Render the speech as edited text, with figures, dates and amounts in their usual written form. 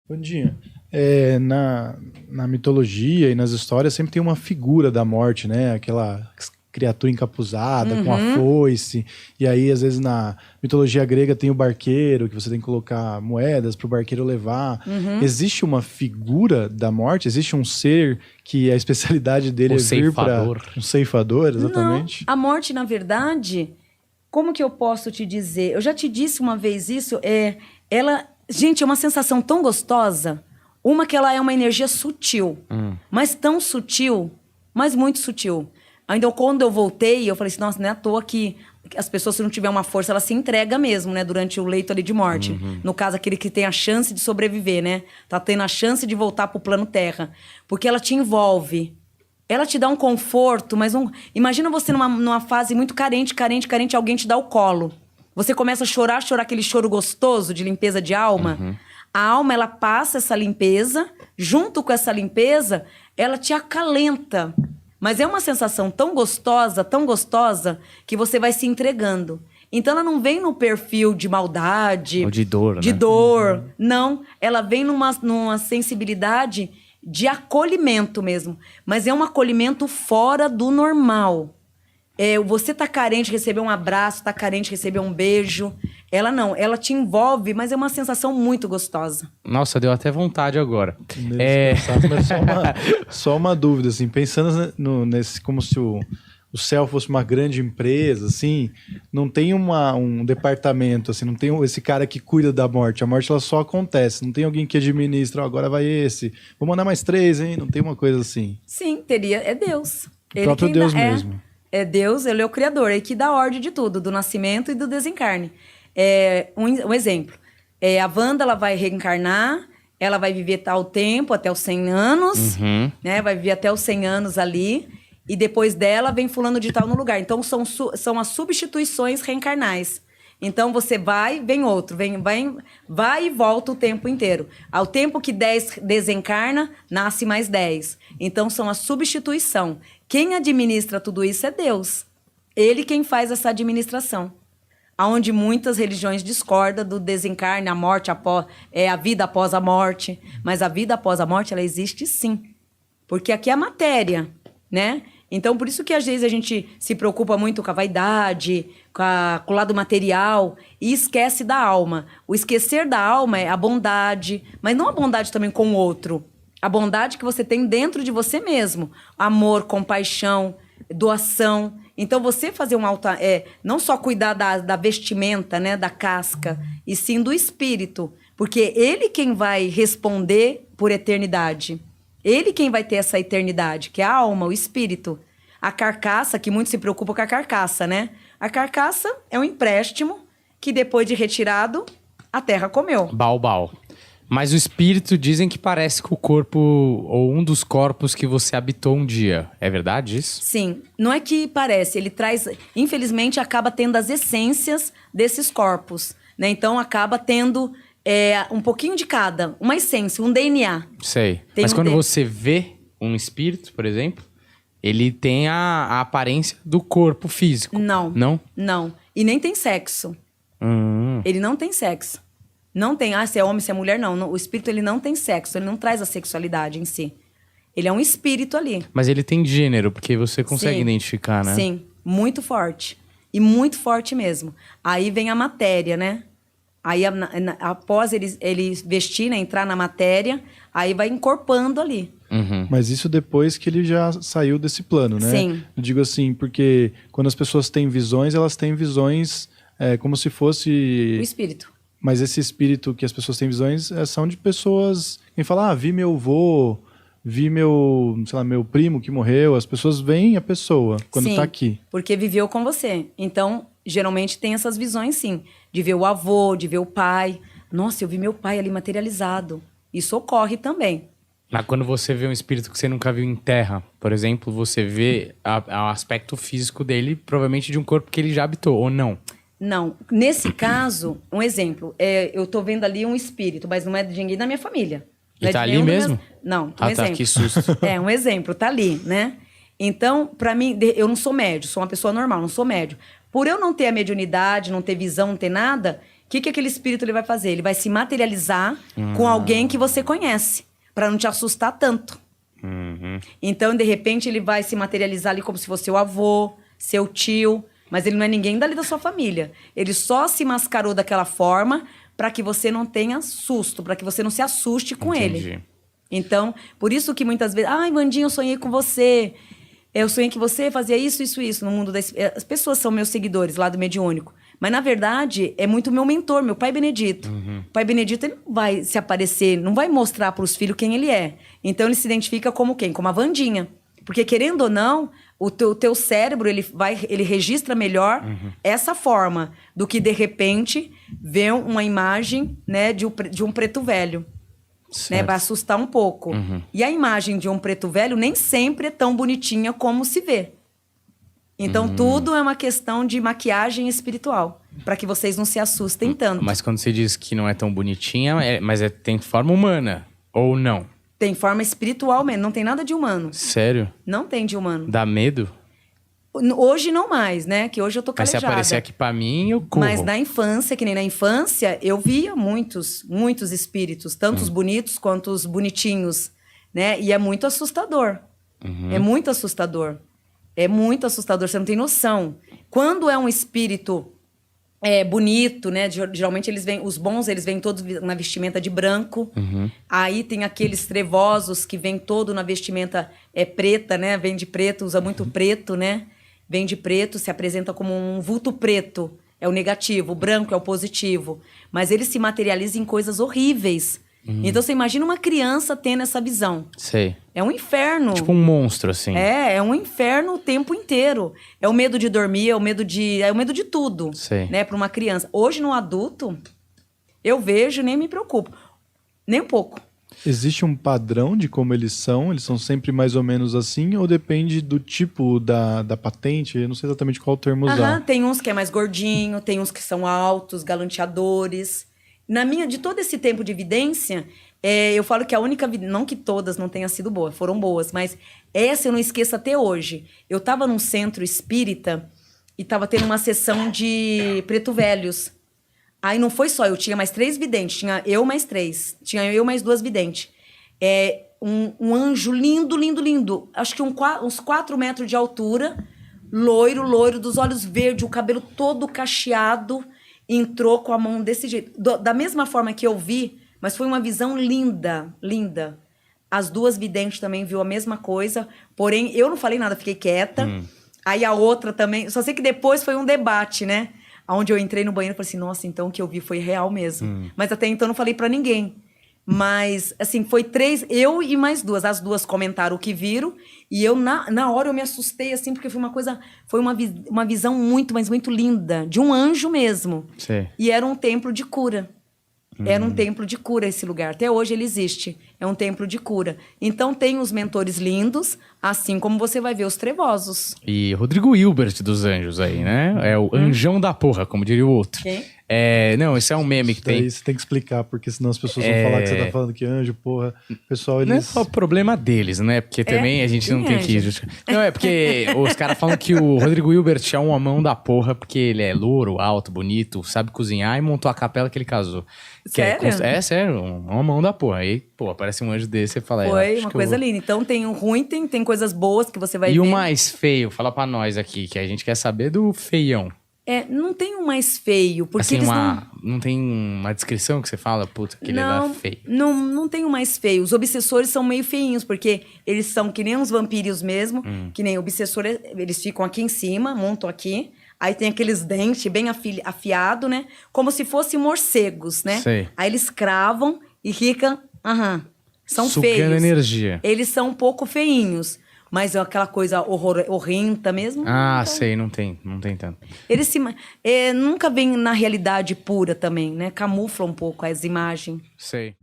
Vandinha, na mitologia e nas histórias sempre tem uma figura da morte, né? Aquela criatura encapuzada, com a foice. E aí, às vezes, na mitologia grega tem o barqueiro, que você tem que colocar moedas para o barqueiro levar. Existe uma figura da morte? Existe um ser que a especialidade dele é vir para... Um ceifador, exatamente? Não, a morte, na verdade, como que eu posso te dizer? Eu já te disse uma vez isso, gente, é uma sensação tão gostosa. Uma que ela é uma energia sutil, mas tão sutil, mas muito sutil. Ainda quando eu voltei, eu falei assim, nossa, não é à toa que as pessoas, se não tiver uma força, ela se entrega mesmo, né? Durante o leito ali de morte. No caso, aquele que tem a chance de sobreviver, né? Tá tendo a chance de voltar pro plano terra. Porque ela te envolve. Ela te dá um conforto, mas imagina você numa fase muito carente, alguém te dá o colo. Você começa a chorar aquele choro gostoso de limpeza de alma. A alma, ela passa essa limpeza, junto com essa limpeza, ela te acalenta. Mas é uma sensação tão gostosa, que você vai se entregando. Então, ela não vem no perfil de maldade... Ou de dor, de né? dor. Não, ela vem numa sensibilidade de acolhimento mesmo. Mas é um acolhimento fora do normal. Você tá carente de receber um abraço, tá carente de receber um beijo. Ela não, ela te envolve, mas é uma sensação muito gostosa. Nossa, deu até vontade agora. Só uma dúvida, assim, pensando nesse, como se o céu fosse uma grande empresa, assim, não tem um departamento, assim, não tem esse cara que cuida da morte. A morte, ela só acontece, não tem alguém que administra, agora vai esse, vou mandar mais 3, hein? Não tem uma coisa assim. Sim, é Deus. O próprio Deus mesmo. É Deus, ele é o Criador, ele que dá ordem de tudo, do nascimento e do desencarne. Um exemplo, a Wanda, ela vai reencarnar, ela vai viver tal tempo, até os 100 anos, né? Vai viver até os 100 anos ali, e depois dela vem fulano de tal no lugar. Então, são as substituições reencarnais. Então, você vai, vem outro, vai e volta o tempo inteiro. Ao tempo que 10 desencarna, nasce mais 10. Então, são a substituição. Quem administra tudo isso é Deus. Ele quem faz essa administração. Onde muitas religiões discordam do desencarne, a morte, a vida após a morte. Mas a vida após a morte, ela existe sim. Porque aqui é a matéria, né? Então, por isso que às vezes a gente se preocupa muito com a vaidade, com o lado material e esquece da alma. O esquecer da alma é a bondade, mas não a bondade também com o outro. A bondade que você tem dentro de você mesmo. Amor, compaixão, doação. Então, você fazer um altar, não só cuidar da vestimenta, né, da casca, e sim do espírito. Porque ele quem vai responder por eternidade. Ele quem vai ter essa eternidade, que é a alma, o espírito. A carcaça, que muito se preocupa com a carcaça, né? A carcaça é um empréstimo que depois de retirado, a terra comeu. Baobal. Mas o espírito dizem que parece com o corpo, ou um dos corpos que você habitou um dia. É verdade isso? Sim. Não é que parece, ele traz... Infelizmente, acaba tendo as essências desses corpos, né? Então, acaba tendo... um pouquinho de cada, uma essência, um DNA. Sei. Mas quando você vê um espírito, por exemplo, ele tem a aparência do corpo físico. Não. Não? Não. E nem tem sexo. Ele não tem sexo. Não tem, se é homem, se é mulher, não. O espírito, ele não tem sexo, ele não traz a sexualidade em si. Ele é um espírito ali. Mas ele tem gênero, porque você consegue identificar, né? Sim, muito forte. E muito forte mesmo. Aí vem a matéria, né? Aí, após ele vestir, né, entrar na matéria, aí vai encorpando ali. Mas isso depois que ele já saiu desse plano, né? Sim. Eu digo assim, porque quando as pessoas têm visões, elas têm visões como se fosse... O espírito. Mas esse espírito que as pessoas têm visões são de pessoas... Quem fala, vi meu avô, vi meu primo que morreu. As pessoas veem a pessoa quando tá aqui. Porque viveu com você. Então, geralmente tem essas visões, sim. De ver o avô, de ver o pai. Nossa, eu vi meu pai ali materializado. Isso ocorre também. Mas quando você vê um espírito que você nunca viu em terra, por exemplo, você vê o aspecto físico dele, provavelmente de um corpo que ele já habitou, ou não? Não. Nesse caso, um exemplo. Eu tô vendo ali um espírito, mas não é de ninguém da minha família. E tá ali mesmo? Não, um tá, exemplo. Que susto. Um exemplo, tá ali, né? Então, pra mim, eu não sou médio, sou uma pessoa normal, não sou médio. Por eu não ter a mediunidade, não ter visão, não ter nada, que aquele espírito ele vai fazer? Ele vai se materializar com alguém que você conhece, para não te assustar tanto. Então, de repente, ele vai se materializar ali como se fosse seu avô, seu tio, mas ele não é ninguém dali da sua família. Ele só se mascarou daquela forma para que você não tenha susto, para que você não se assuste com ele. Então, por isso que muitas vezes... Ai, Vandinha, eu sonhei com você. Eu sonhei que você fazia isso, isso, isso. No mundo das... As pessoas são meus seguidores lá do Mediúnico. Mas, na verdade, é muito meu mentor, meu pai Benedito. O pai Benedito, ele não vai se aparecer, não vai mostrar para os filhos quem ele é. Então, ele se identifica como quem? Como a Vandinha. Porque, querendo ou não, o teu cérebro, ele registra melhor essa forma do que, de repente, ver uma imagem, né, de um preto velho. Né, vai assustar um pouco. E a imagem de um preto velho nem sempre é tão bonitinha como se vê. Então, tudo é uma questão de maquiagem espiritual, para que vocês não se assustem tanto. Mas quando você diz que não é tão bonitinha, tem forma humana, ou não? Tem forma espiritual mesmo, não tem nada de humano. Sério? Não tem de humano. Dá medo? Hoje não mais, né? Que hoje eu tô calejada. Mas se aparecer aqui pra mim, eu corro. Mas na infância, que nem na infância, eu via muitos espíritos, tanto os bonitos quanto os bonitinhos, né? E é muito assustador. É muito assustador. É muito assustador, você não tem noção. Quando é um espírito bonito, né? Geralmente os bons, eles vêm todos na vestimenta de branco. Aí tem aqueles trevosos que vêm todo na vestimenta preta, né? Vem de preto, usa muito preto, né? Vem de preto, se apresenta como um vulto preto. É o negativo, o branco é o positivo. Mas ele se materializa em coisas horríveis. Então, você imagina uma criança tendo essa visão. Sei. É um inferno. Tipo um monstro, assim. É um inferno o tempo inteiro. É o medo de dormir, é o medo de tudo. Sei. Né, para uma criança. Hoje, no adulto, eu vejo, nem me preocupo. Nem um pouco. Existe um padrão de como eles são? Eles são sempre mais ou menos assim? Ou depende do tipo da patente? Eu não sei exatamente qual termo usar. Tem uns que é mais gordinho, tem uns que são altos, galanteadores. De todo esse tempo de evidência, eu falo que a única... Não que todas não tenham sido boas, foram boas, mas essa eu não esqueço até hoje. Eu estava num centro espírita e estava tendo uma sessão de preto velhos. Aí não foi só, eu tinha mais 3 videntes, tinha eu mais 3. Tinha eu mais 2 videntes. Um anjo lindo, lindo, lindo. Acho que uns 4 metros de altura, loiro, dos olhos verdes, o cabelo todo cacheado... Entrou com a mão desse jeito. Da mesma forma que eu vi, mas foi uma visão linda, linda. As 2 videntes também viu a mesma coisa. Porém, eu não falei nada, fiquei quieta. Aí a outra também... Só sei que depois foi um debate, né? Onde eu entrei no banheiro e falei assim, nossa, então o que eu vi foi real mesmo. Mas até então eu não falei pra ninguém. Mas, assim, foi 3, eu e mais 2. As 2 comentaram o que viram. E eu, na hora, eu me assustei, assim, porque foi uma visão muito, mas muito linda. De um anjo mesmo. Sim. E era um templo de cura. Era um templo de cura esse lugar. Até hoje ele existe. É um templo de cura. Então tem os mentores lindos, assim como você vai ver os trevosos. E Rodrigo Hilbert dos Anjos aí, né? É o anjão da porra, como diria o outro. Quem? Não, esse é um meme que tem. Isso tem que explicar, porque senão as pessoas vão falar que você tá falando que anjo, porra. Pessoal, eles... Não é só o problema deles, né? Porque também a gente não tem que justificar. Não, é porque os caras falam que o Rodrigo Hilbert é um homão da porra, porque ele é louro, alto, bonito, sabe cozinhar e montou a capela que ele casou. Sério? Sério, um homão da porra. Aí, pô, aparece um anjo desse e fala... Foi uma coisa linda. Então tem o ruim, tem coisas boas que você vai ver. E o mais feio? Fala pra nós aqui, que a gente quer saber do feião. Não tem um mais feio, porque assim, eles não tem uma descrição que você fala, puta, que ele é feio. Não tem um mais feio. Os obsessores são meio feinhos, porque eles são que nem uns vampiros mesmo, que nem obsessor, eles ficam aqui em cima, montam aqui, aí tem aqueles dentes bem afiados, né? Como se fossem morcegos, né? Sei. Aí eles cravam e ficam, são sugando feios. Energia. Eles são um pouco feinhos. Mas é aquela coisa horrenda mesmo. Sei, não tem tanto. Eles nunca vêm na realidade pura também, né? Camufla um pouco as imagens. Sei.